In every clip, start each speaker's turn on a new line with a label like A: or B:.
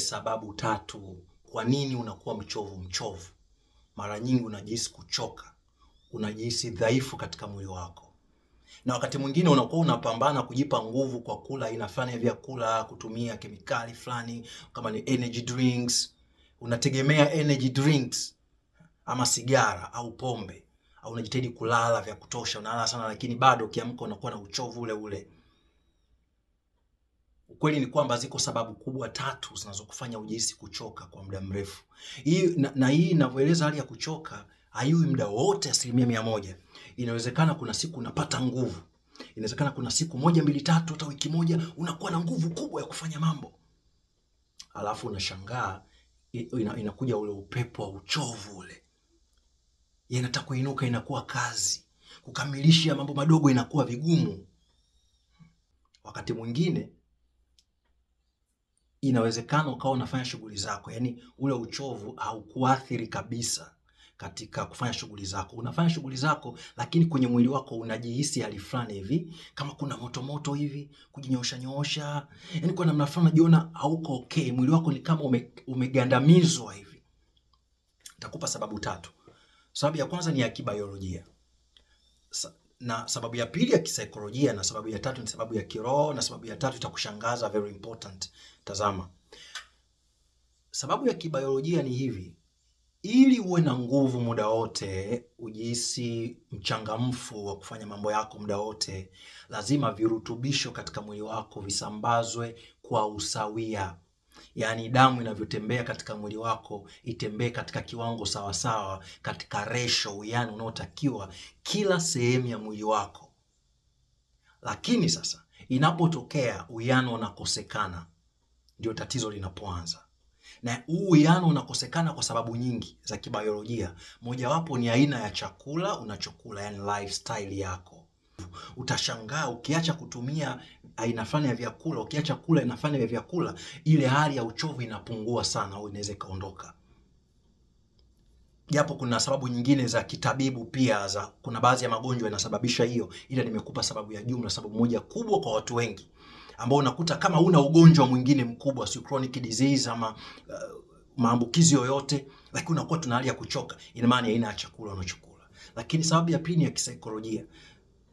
A: sababu 3 kwa nini unakuwa mchovu. Mara nyingi unajihisi kuchoka, unajihisi dhaifu katika mwili wako. Na wakati mwingine unakuwa unapambana kujipa nguvu kwa kula aina fulani ya vyakula, kutumia kemikali fulani kama ni energy drinks. Unategemea energy drinks ama sigara au pombe, au unajitahidi kulala vya kutosha, unalala sana, lakini bado ukiamka unakuwa na uchovu ule ule. Ukweli ni kwamba ziko sababu kubwa 3 zinazokufanya ujihisi kuchoka kwa muda mrefu. Hii ninavyoeleza hali ya kuchoka haiwi muda wote 100%. Inawezekana kuna siku unapata nguvu. Inawezekana kuna siku 1, 2, 3 hata wiki moja unakuwa na nguvu kubwa ya kufanya mambo. Alafu unashangaa inakuja ule upepo wa uchovu ule. Yanataka kuinuka, inakuwa kazi. Kukamilisha mambo madogo inakuwa vigumu. Wakati mwingine inawezekana ukawa unafanya shughuli zako, yani ule uchovu haukuathiri kabisa katika kufanya shughuli zako. Unafanya shughuli zako, lakini kwenye mwili wako unajihisi hali fulani hivi, kama kuna moto hivi, kujinyoosha, yani kwa namna fulani unajiona hauko okay. Mwili wako ni kama umegandamizwa hivi. Nitakupa sababu 3. Sababu ya kwanza ni ya kibiolojia, na sababu ya pili ya kisaikolojia, na sababu ya 3 ni sababu ya kiroho, na sababu ya 3 itakushangaza, very important. Tazama. Sababu ya kibiolojia ni hivi: ili uwe na nguvu muda wote, ujihisi mchangamfu wa kufanya mambo yako muda wote, lazima virutubisho katika mwili wako visambazwe kwa usawia. Yaani damu inavyotembea katika mwili wako itembee katika kiwango sawasawa, katika ratio, uwiano unaotakiwa kila sehemu ya mwili wako. Lakini sasa inapotokea uwiano unakosekana, ndio tatizo linapoanza. Na huu uwiano unakosekana kwa sababu nyingi za kibiolojia. Mojawapo ni aina ya chakula unachokula, yani lifestyle yako. Utashangaa ukiacha kutumia aina fulani ya vyakula, ukiacha kula aina fulani ya vyakula, ile hali ya uchovu inapungua sana au inaweza ikaondoka. Japo kuna sababu nyingine za kitabibu pia, kuna baadhi ya magonjwa yanasababisha hiyo, ila nimekupa sababu ya jumla, sababu moja kubwa kwa watu wengi ambao unakuta kama una ugonjwa mwingine mkubwa, si chronic disease ama maambukizi yoyote, lakini unakuwa tuna hali ya kuchoka, ina maana aina ya chakula unachokula. Lakini sababu ya pili ni ya kisaikolojia.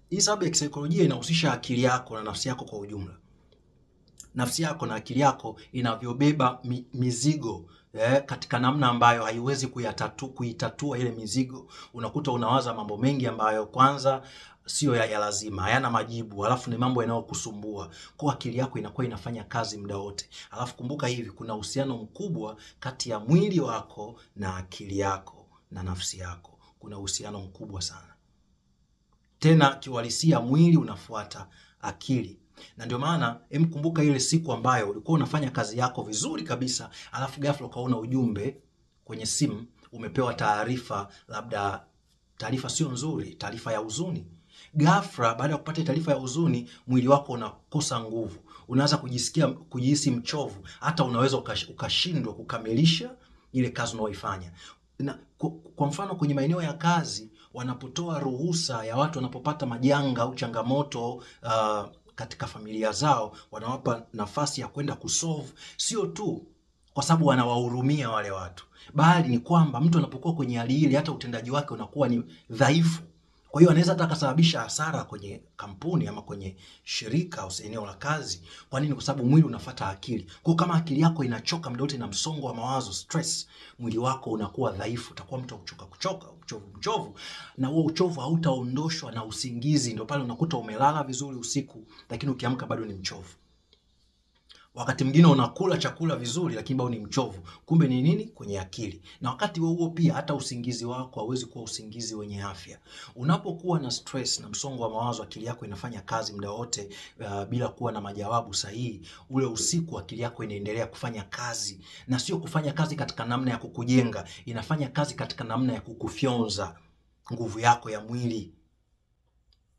A: Hii sababu ya kisaikolojia inahusisha akili yako na nafsi yako kwa ujumla. Nafsi yako na akili yako inavyobeba mizigo katika namna ambayo haiwezi kuitatua ile mizigo. Unakuta unawaza mambo mengi ambayo kwanza sio ya lazima, hayana majibu, alafu ni mambo yanayokusumbua. Kwa akili yako inakuwa inafanya kazi muda wote. Alafu kumbuka hivi, kuna uhusiano mkubwa kati ya mwili wako na akili yako na nafsi yako. Kuna uhusiano mkubwa sana. Tena kiuhalisia mwili unafuata akili. Na ndio maana kumbuka ile siku ambayo ulikuwa unafanya kazi yako vizuri kabisa, alafu ghafla ukaona ujumbe kwenye simu, umepewa taarifa, labda taarifa sio nzuri, taarifa ya huzuni. Ghafla baada ya kupata taarifa ya huzuni, mwili wako unakosa nguvu. Unaanza kujihisi mchovu, hata unaweza ukashindwa kukamilisha ile kazi unayoifanya. Na kwa mfano kwenye maeneo ya kazi, wanapotoa ruhusa ya watu wanapopata majanga au changamoto katika familia zao, wanawapa nafasi ya kwenda kusolve, sio tu kwa sababu wanawahurumia wale watu, bali ni kwamba mtu anapokuwa kwenye hali ile, hata utendaji wake unakuwa ni dhaifu. Kwa hiyo anaweza hata kusababisha hasara kwenye kampuni ama kwenye shirika au eneo la kazi. Kwa nini? Kwa sababu mwili unafuata akili. Kwa kama akili yako inachoka muda wote na msongo wa mawazo, stress, mwili wako unakuwa dhaifu, utakuwa mtu kuchoka, mchovu, na huo uchovu hautaondoshwa na usingizi. Ndio pale unakuta umelala vizuri usiku, lakini ukiamka bado ni mchovu. Wakati mwingine unakula chakula vizuri lakini bado ni mchovu. Kumbe ni nini? Kwenye akili. Na wakati huo pia hata usingizi wako hauwezi kuwa usingizi wenye afya. Unapokuwa na stress na msongo wa mawazo, akili yako inafanya kazi muda wote bila kuwa na majawabu sahihi. Ule usiku akili yako inaendelea kufanya kazi, na sio kufanya kazi katika namna ya kukujenga, inafanya kazi katika namna ya kukufyonza nguvu yako ya mwili.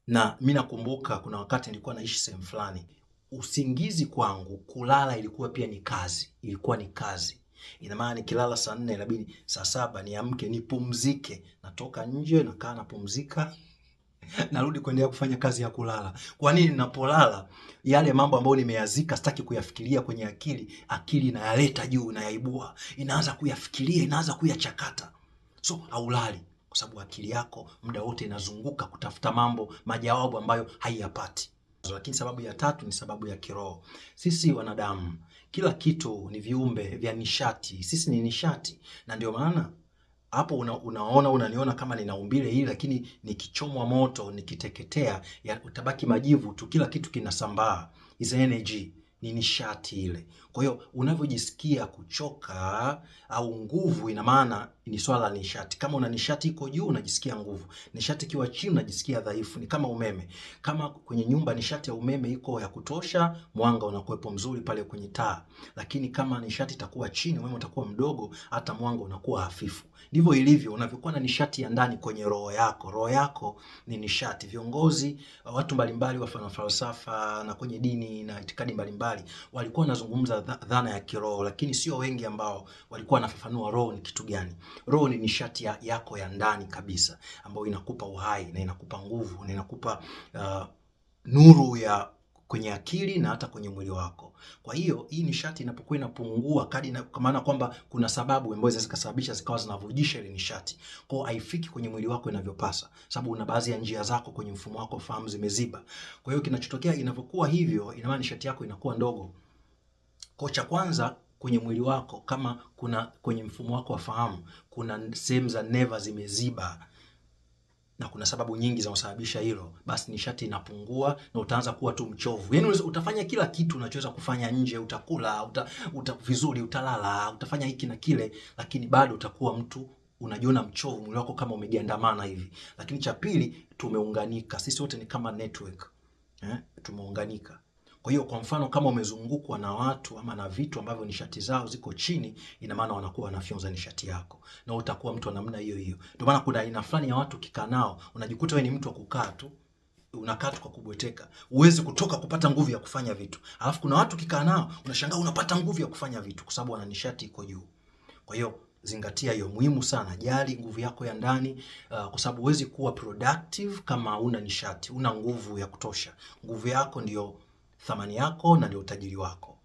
A: Na mimi nakumbuka kuna wakati nilikuwa naishi sehemu fulani, usingizi kwangu, kulala ilikuwa pia ni kazi. Ilikuwa ni kazi. Ina maana nikilala saa 4 inabidi saa 7 niamke nipumzike. Natoka nje nakaa napumzika. narudi kuendelea kufanya kazi ya kulala. Kwa nini? Ninapolala yale mambo ambayo nimeyazika sitaki kuyafikiria kwenye akili inayaleta juu, inayaibua, inaanza kuyafikiria, inaanza kuyachakata. So haulali kwa sababu akili yako muda wote inazunguka kutafuta mambo, majawabu ambayo haiyapati. Lakini sababu ya tatu ni sababu ya kiroho. Sisi wanadamu, kila kitu ni viumbe vya nishati. Sisi ni nishati, na ndio maana hapo unaniona kama nina umbile hili, lakini nikichomwa moto, nikiteketea, utabaki majivu tu, kila kitu kinasambaa. Is energy, ni nishati ile. Kwa hiyo unavyojisikia kuchoka au nguvu, ina maana ni swala la nishati. Kama una nishati iko juu unajisikia nguvu, nishati ikiwa chini unajisikia dhaifu. Ni kama umeme. Kama kwenye nyumba nishati ya umeme iko ya kutosha, mwanga unakuwepo mzuri pale kwenye taa, lakini kama nishati itakuwa chini, umeme utakuwa mdogo, hata mwanga unakuwa hafifu. Ndivyo ilivyo unavyokuwa na nishati ya ndani kwenye roho yako. Roho yako ni nishati. Viongozi, watu mbalimbali wa falsafa na kwenye dini na itikadi mbalimbali walikuwa wanazungumza dhana ya kiroho, lakini sio wengi ambao walikuwa wanafafanua roho ni kitu gani. Roho ni nishati yako ya ndani kabisa, ambayo inakupa uhai na inakupa nguvu na inakupa nuru ya kwenye akili na hata kwenye mwili wako. Kwa hiyo hii nishati inapokuwa inapungua kwa maana kwamba kuna sababu ambazo zikasababisha zikawa zinavurujisha ile nishati. Kwa hiyo haifiki kwenye mwili wako inavyopasa, sababu una baadhi ya njia zako kwenye mfumo wako fahamu zimeziba. Kwa hiyo kinachotokea inapokuwa hivyo, ina maana nishati yako inakuwa ndogo. Kwa cha kwanza kwenye mwili wako, kama kuna kwenye mfumo wako wa fahamu kuna sehemu za neva zimeziba, na kuna sababu nyingi zinazosababisha hilo, basi nishati inapungua na utaanza kuwa tu mchovu. Yaani utafanya kila kitu unachoweza kufanya nje, utakula, vizuri, utalala, utafanya hiki na kile, lakini bado utakuwa mtu unajiona mchovu, mwili wako kama umegandamana hivi. Lakini cha pili, tumeunganika. Sisi wote ni kama network. Tumeunganika. Kwa hiyo kwa mfano kama umezungukwa na watu ama na vitu ambavyo nishati zao ziko chini, ina maana wanakuwa wanafyonza nishati yako na utakuwa mtu wa namna hiyo hiyo. Ndio maana kuna aina fulani ya watu ukikaa nao unajikuta wewe ni mtu wa kukaa tu, unakaa tu kwa kubweteka, huwezi kutoka kupata nguvu ya kufanya vitu. Alafu kuna watu ukikaa nao unashangaa unapata nguvu ya kufanya vitu kwa sababu wana nishati iko juu. Kwa hiyo zingatia hiyo, muhimu sana. Jali nguvu yako ya ndani, kwa sababu huwezi kuwa productive kama una nishati, una nguvu ya kutosha. Nguvu yako ndio thamani yako na ndio utajiri wako.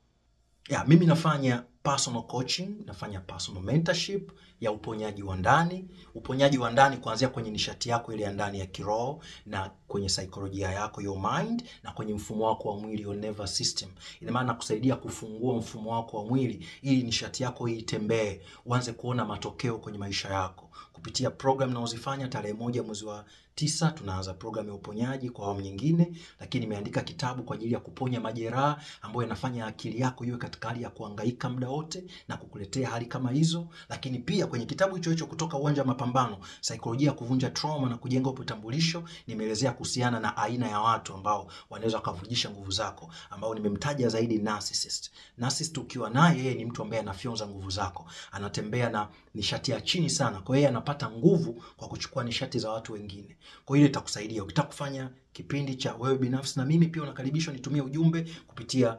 A: Mimi nafanya personal coaching, nafanya personal mentorship ya uponyaji wa ndani. Uponyaji wa ndani kuanzia kwenye nishati yako ile ya ndani ya kiroho, na kwenye saikolojia yako, your mind, na kwenye mfumo wako wa mwili, your nervous system. Ina maana kusaidia kufungua mfumo wako wa mwili ili nishati yako hii itembee, uanze kuona matokeo kwenye maisha yako. Kupitia program ninazozifanya, tarehe 1 mwezi wa 9 tunaanza program ya uponyaji kwa awamu nyingine, lakini nimeandika kitabu kwa ajili ya kuponya majeraha ambayo yanafanya akili yako iwe katika hali ya kuhangaika muda wote na kukuletea hali kama hizo. Lakini pia kwenye kitabu hicho Kutoka Uwanja wa Mapambano, saikolojia ya kuvunja trauma na kujenga utambulisho, nimeelezea kuhusiana na aina ya watu ambao wanaweza kuvujisha nguvu zako, ambao nimemtaja zaidi narcissist. Narcissist ukiwa naye, yeye ni mtu ambaye anafyonza nguvu zako, anatembea na nishati ya chini sana, kwa hiyo anapata nguvu kwa kuchukua nishati za watu wengine. Kwa hiyo itakusaidia ukitaka kufanya kipindi cha wewe binafsi na mimi, pia unakaribishwa nitumie ujumbe kupitia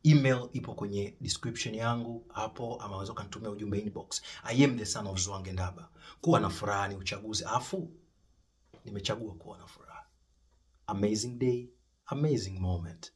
A: email, ipo kwenye description yangu hapo, ama unaweza kunitumia ujumbe inbox. I am the son of Zwangendaba. Kuwa na furaha ni uchaguzi, afu nimechagua kuwa na furaha. Amazing day, amazing moment.